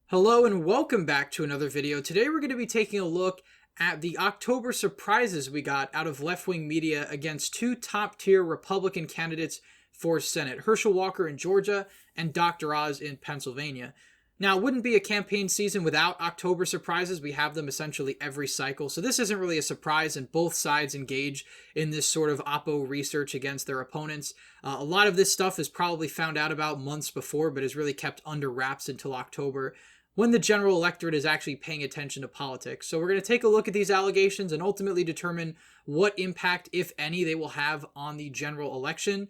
Hello and welcome back to another video. Today we're going to be taking a look at the October surprises we got out of left-wing media against two top-tier Republican candidates for Senate, Herschel Walker in Georgia and Dr. Oz in Pennsylvania. Now, it wouldn't be a campaign season without October surprises. We have them essentially every cycle, so this isn't really a surprise, and both sides engage in this sort of oppo research against their opponents. A lot of this stuff is probably found out about months before, but is really kept under wraps until October, when the general electorate is actually paying attention to politics. So we're going to take a look at these allegations and ultimately determine what impact, if any, they will have on the general election,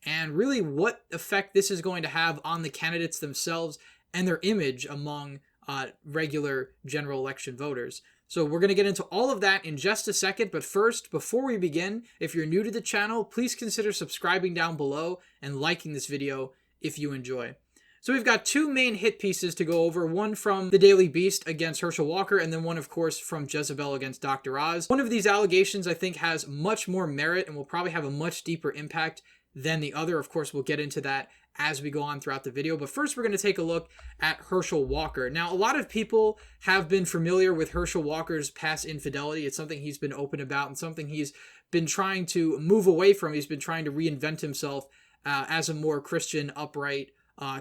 and really what effect this is going to have on the candidates themselves and their image among regular general election voters. So we're going to get into all of that in just a second, but first, before we begin, if you're new to the channel, please consider subscribing down below and liking this video if you enjoy. So we've got two main hit pieces to go over, one from the Daily Beast against Herschel Walker, and then one, of course, from Jezebel against Dr. Oz. One of these allegations, I think, has much more merit and will probably have a much deeper impact than the other. Of course, we'll get into that as we go on throughout the video. But first, we're going to take a look at Herschel Walker. Now, a lot of people have been familiar with Herschel Walker's past infidelity. It's something he's been open about and something he's been trying to move away from. He's been trying to reinvent himself as a more Christian, upright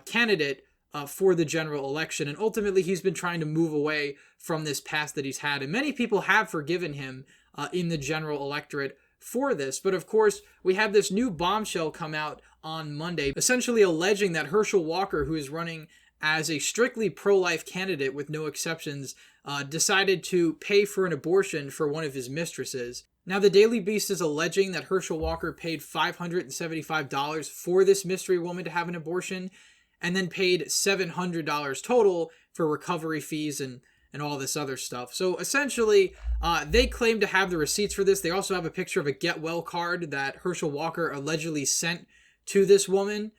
candidate for the general election. And ultimately, he's been trying to move away from this past that he's had. And many people have forgiven him in the general electorate for this. But of course, we have this new bombshell come out on Monday, essentially alleging that Herschel Walker, who is running as a strictly pro-life candidate with no exceptions, decided to pay for an abortion for one of his mistresses. Now, the Daily Beast is alleging that Herschel Walker paid $575 for this mystery woman to have an abortion, and then paid $700 total for recovery fees and all this other stuff. So essentially, they claim to have the receipts for this. They also have a picture of a get well card that Herschel Walker allegedly sent to this woman.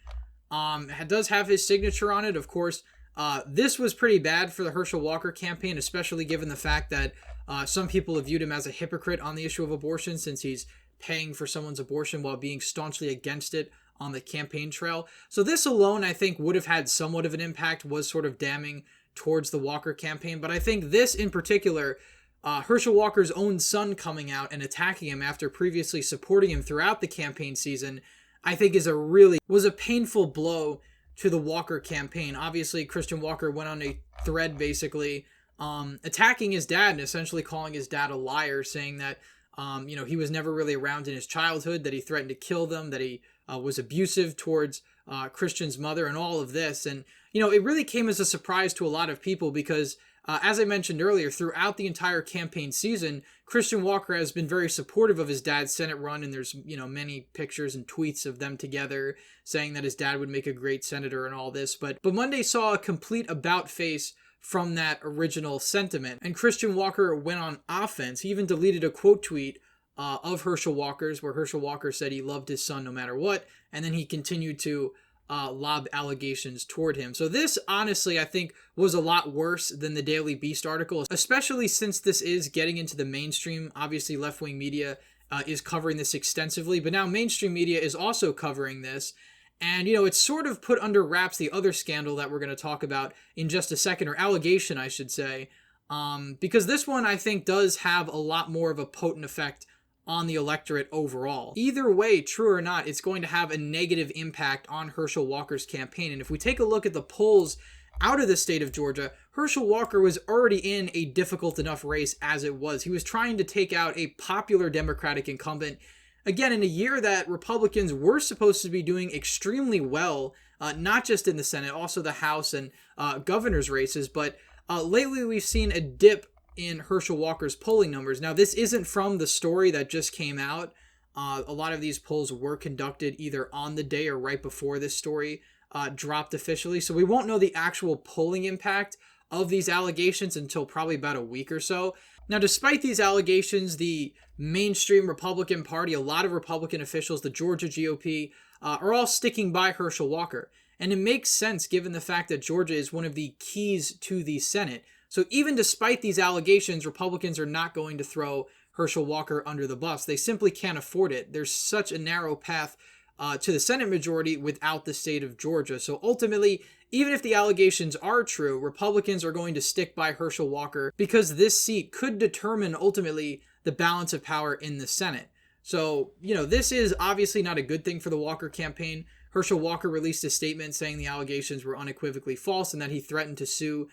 It does have his signature on it, of course. This was pretty bad for the Herschel Walker campaign, especially given the fact that some people have viewed him as a hypocrite on the issue of abortion, since he's paying for someone's abortion while being staunchly against it on the campaign trail. So this alone, I think, would have had somewhat of an impact, was sort of damning towards the Walker campaign. But I think this in particular, Herschel Walker's own son coming out and attacking him after previously supporting him throughout the campaign season, I think was a painful blow to the Walker campaign. Obviously, Christian Walker went on a thread basically attacking his dad and essentially calling his dad a liar, saying that he was never really around in his childhood, that he threatened to kill them, that he was abusive towards Christian's mother, and all of this. And it really came as a surprise to a lot of people because, as I mentioned earlier, throughout the entire campaign season, Christian Walker has been very supportive of his dad's Senate run, and there's, many pictures and tweets of them together saying that his dad would make a great senator and all this. But Monday saw a complete about-face from that original sentiment, and Christian Walker went on offense. He even deleted a quote tweet of Herschel Walker's, where Herschel Walker said he loved his son no matter what, and then he continued to lob allegations toward him. So this, honestly, I think was a lot worse than the Daily Beast article, especially since this is getting into the mainstream. Obviously, left-wing media is covering this extensively, but now mainstream media is also covering this. And, it's sort of put under wraps the other scandal that we're going to talk about in just a second, or allegation, I should say, because this one, I think, does have a lot more of a potent effect on the electorate overall. Either way, true or not, it's going to have a negative impact on Herschel Walker's campaign. And if we take a look at the polls out of the state of Georgia, Herschel Walker was already in a difficult enough race as it was. He was trying to take out a popular Democratic incumbent, again, in a year that Republicans were supposed to be doing extremely well, not just in the Senate, also the House and governor's races. But lately we've seen a dip in Herschel Walker's polling numbers. Now, this isn't from the story that just came out. A lot of these polls were conducted either on the day or right before this story dropped officially. So we won't know the actual polling impact of these allegations until probably about a week or so. Now, despite these allegations, the mainstream Republican Party, a lot of Republican officials, the Georgia GOP, are all sticking by Herschel Walker. And it makes sense given the fact that Georgia is one of the keys to the Senate. So even despite these allegations, Republicans are not going to throw Herschel Walker under the bus. They simply can't afford it. There's such a narrow path to the Senate majority without the state of Georgia. So ultimately, even if the allegations are true, Republicans are going to stick by Herschel Walker because this seat could determine ultimately the balance of power in the Senate. So, this is obviously not a good thing for the Walker campaign. Herschel Walker released a statement saying the allegations were unequivocally false and that he threatened to sue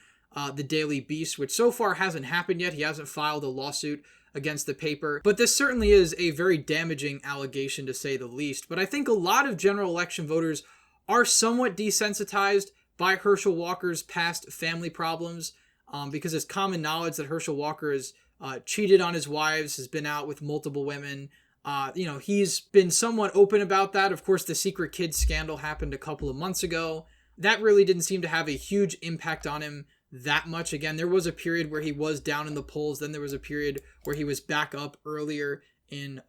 the Daily Beast, which so far hasn't happened yet. He hasn't filed a lawsuit against the paper. But this certainly is a very damaging allegation, to say the least. But I think a lot of general election voters are somewhat desensitized by Herschel Walker's past family problems, because it's common knowledge that Herschel Walker has cheated on his wives, has been out with multiple women. He's been somewhat open about that. Of course, the secret kids scandal happened a couple of months ago. That really didn't seem to have a huge impact on him that much. Again, there was a period where he was down in the polls. Then there was a period where he was back up earlier in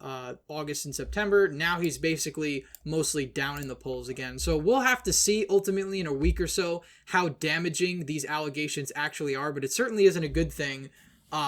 August and September. Now he's basically mostly down in the polls again. So we'll have to see ultimately in a week or so how damaging these allegations actually are. But it certainly isn't a good thing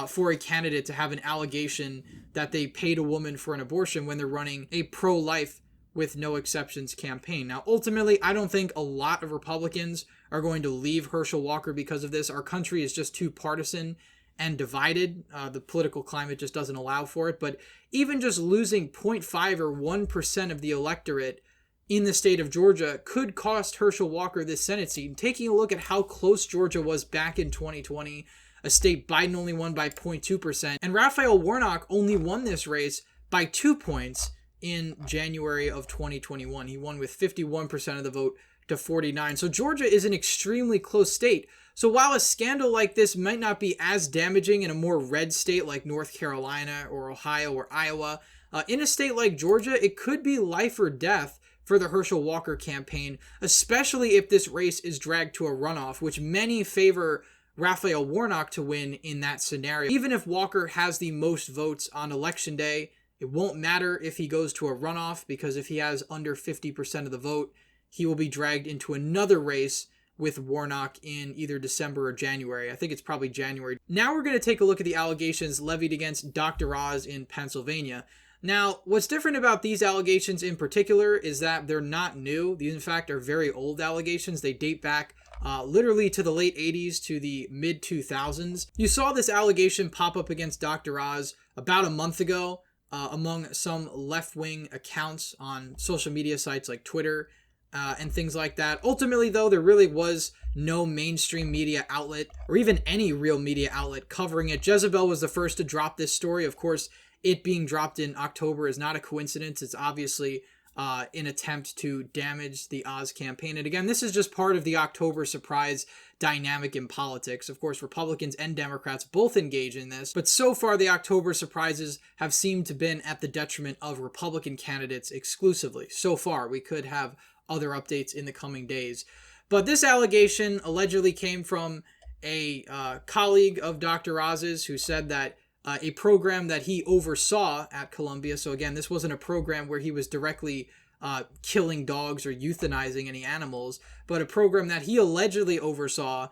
for a candidate to have an allegation that they paid a woman for an abortion when they're running a pro-life with no exceptions campaign. Now, ultimately, I don't think a lot of Republicans are going to leave Herschel Walker because of this. Our country is just too partisan and divided. The political climate just doesn't allow for it. But even just losing 0.5 or 1% of the electorate in the state of Georgia could cost Herschel Walker this Senate seat. And taking a look at how close Georgia was back in 2020, a state Biden only won by 0.2%, and Raphael Warnock only won this race by 2 points in January of 2021. He won with 51% of the vote to 49. So Georgia is an extremely close state. So while a scandal like this might not be as damaging in a more red state like North Carolina or Ohio or Iowa, in a state like Georgia, it could be life or death for the Herschel Walker campaign, especially if this race is dragged to a runoff, which many favor Raphael Warnock to win in that scenario. Even if Walker has the most votes on election day, it won't matter if he goes to a runoff, because if he has under 50% of the vote, he will be dragged into another race with Warnock in either December or January. I think it's probably January. Now we're going to take a look at the allegations levied against Dr. Oz in Pennsylvania. Now, what's different about these allegations in particular is that they're not new. These, in fact, are very old allegations. They date back literally to the late 80s to the mid 2000s. You saw this allegation pop up against Dr. Oz about a month ago among some left-wing accounts on social media sites like Twitter and things like that. Ultimately, though, there really was no mainstream media outlet or even any real media outlet covering it. Jezebel was the first to drop this story. Of course, it being dropped in October is not a coincidence. It's obviously an attempt to damage the Oz campaign. And again, this is just part of the October surprise dynamic in politics. Of course, Republicans and Democrats both engage in this, but so far the October surprises have seemed to been at the detriment of Republican candidates exclusively. So far, we could have other updates in the coming days. But this allegation allegedly came from a colleague of Dr. Oz's who said that a program that he oversaw at Columbia, so again, this wasn't a program where he was directly killing dogs or euthanizing any animals, but a program that he allegedly oversaw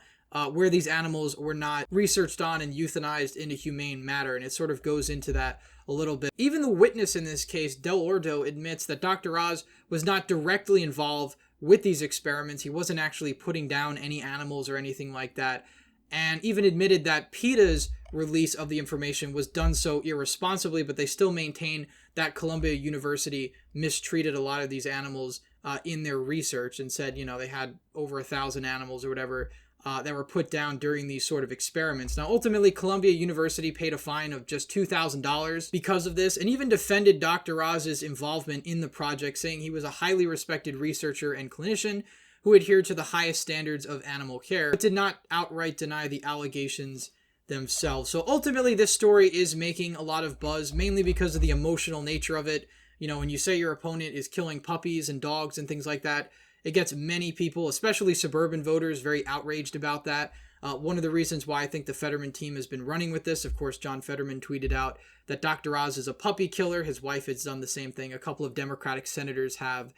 where these animals were not researched on and euthanized in a humane manner, and it sort of goes into that a little bit. Even the witness in this case, Del Ordo, admits that Dr. Oz was not directly involved with these experiments. He wasn't actually putting down any animals or anything like that, and even admitted that PETA's release of the information was done so irresponsibly, but they still maintain that Columbia University mistreated a lot of these animals in their research, and said, they had over 1,000 animals or whatever that were put down during these sort of experiments. Now, ultimately, Columbia University paid a fine of just $2,000 because of this, and even defended Dr. Oz's involvement in the project, saying he was a highly respected researcher and clinician who adhered to the highest standards of animal care, but did not outright deny the allegations themselves. So ultimately, this story is making a lot of buzz, mainly because of the emotional nature of it. When you say your opponent is killing puppies and dogs and things like that, it gets many people, especially suburban voters, very outraged about that. One of the reasons why I think the Fetterman team has been running with this, of course, John Fetterman tweeted out that Dr. Oz is a puppy killer. His wife has done the same thing. A couple of Democratic senators have,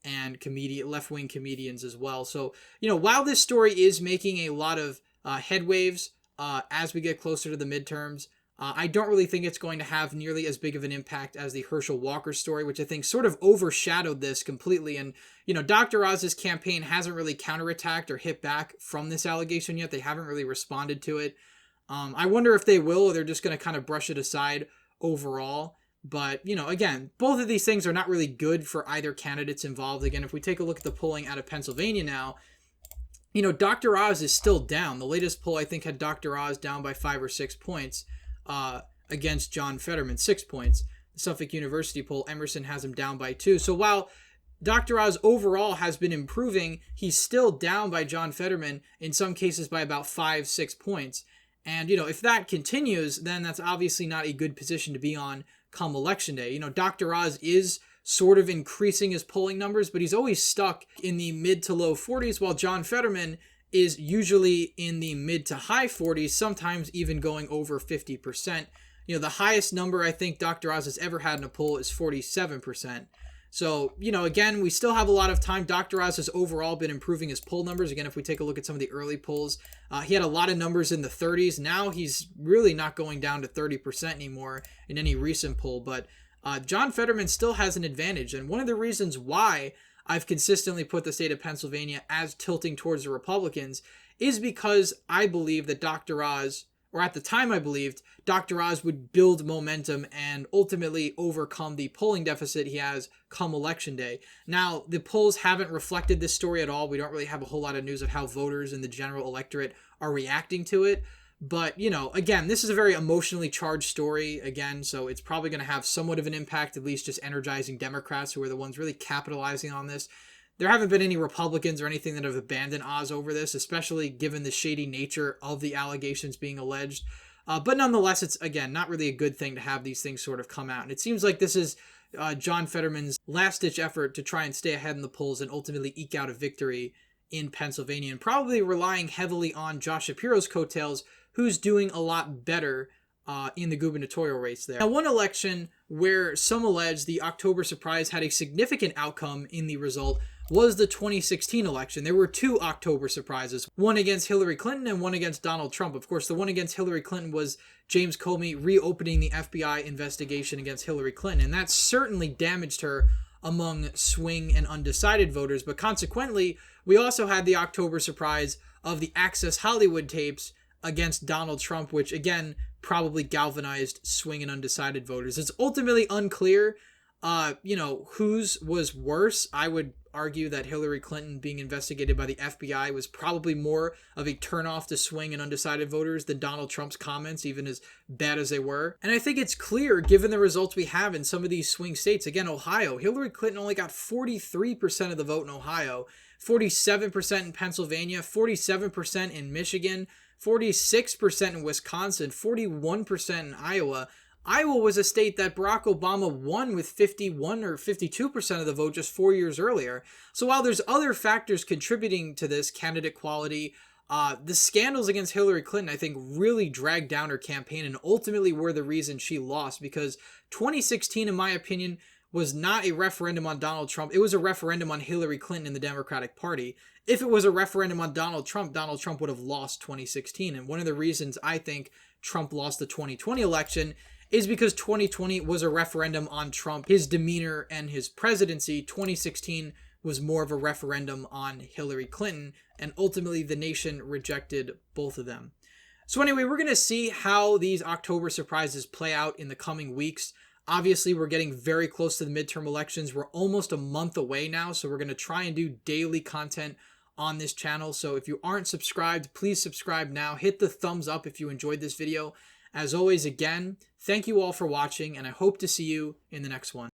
and left-wing comedians as well. So, while this story is making a lot of headwaves as we get closer to the midterms, I don't really think it's going to have nearly as big of an impact as the Herschel Walker story, which I think sort of overshadowed this completely. And, Dr. Oz's campaign hasn't really counterattacked or hit back from this allegation yet. They haven't really responded to it. I wonder if they will, or they're just going to kind of brush it aside overall. But, again, both of these things are not really good for either candidates involved. Again, if we take a look at the polling out of Pennsylvania now, Dr. Oz is still down. The latest poll, I think, had Dr. Oz down by 5 or 6 points against John Fetterman, 6 points. The Suffolk University poll, Emerson has him down by 2. So while Dr. Oz overall has been improving, he's still down by John Fetterman, in some cases by about 5-6 points. And, if that continues, then that's obviously not a good position to be on come election day. Dr. Oz is sort of increasing his polling numbers, but he's always stuck in the mid to low 40s, while John Fetterman is usually in the mid to high 40s, sometimes even going over 50%. The highest number I think Dr. Oz has ever had in a poll is 47%. So, again, we still have a lot of time. Dr. Oz has overall been improving his poll numbers. Again, if we take a look at some of the early polls, he had a lot of numbers in the 30s. Now he's really not going down to 30% anymore in any recent poll, but John Fetterman still has an advantage. And one of the reasons why I've consistently put the state of Pennsylvania as tilting towards the Republicans is because I believe that Dr. Oz, or at the time I believed, Dr. Oz would build momentum and ultimately overcome the polling deficit he has come election day. Now, the polls haven't reflected this story at all. We don't really have a whole lot of news of how voters in the general electorate are reacting to it. But, again, this is a very emotionally charged story, again, so it's probably going to have somewhat of an impact, at least just energizing Democrats, who are the ones really capitalizing on this. There haven't been any Republicans or anything that have abandoned Oz over this, especially given the shady nature of the allegations being alleged. But nonetheless, it's, again, not really a good thing to have these things sort of come out. And it seems like this is John Fetterman's last-ditch effort to try and stay ahead in the polls and ultimately eke out a victory in Pennsylvania, and probably relying heavily on Josh Shapiro's coattails, who's doing a lot better in the gubernatorial race there. Now, one election where some allege the October surprise had a significant outcome in the result was the 2016 election. There were two October surprises, one against Hillary Clinton and one against Donald Trump. Of course, the one against Hillary Clinton was James Comey reopening the FBI investigation against Hillary Clinton, and that certainly damaged her among swing and undecided voters. But consequently, we also had the October surprise of the Access Hollywood tapes against Donald Trump, which again probably galvanized swing and undecided voters. It's ultimately unclear, whose was worse. I would argue that Hillary Clinton being investigated by the FBI was probably more of a turnoff to swing and undecided voters than Donald Trump's comments, even as bad as they were. And I think it's clear, given the results we have in some of these swing states. Again, Ohio, Hillary Clinton only got 43% of the vote in Ohio, 47% in Pennsylvania, 47% in Michigan, 46% in Wisconsin, 41% in Iowa. Iowa was a state that Barack Obama won with 51 or 52% of the vote just 4 years earlier. So while there's other factors contributing to this candidate quality, the scandals against Hillary Clinton, I think, really dragged down her campaign and ultimately were the reason she lost, because 2016, in my opinion, was not a referendum on Donald Trump. It was a referendum on Hillary Clinton and the Democratic Party. If it was a referendum on Donald Trump would have lost 2016. And one of the reasons I think Trump lost the 2020 election is because 2020 was a referendum on Trump, his demeanor, and his presidency. 2016 was more of a referendum on Hillary Clinton, and ultimately the nation rejected both of them. So anyway, we're going to see how these October surprises play out in the coming weeks. Obviously, we're getting very close to the midterm elections. We're almost a month away now, so we're going to try and do daily content on this channel. So if you aren't subscribed, please subscribe now. Hit the thumbs up if you enjoyed this video. As always, again, thank you all for watching, and I hope to see you in the next one.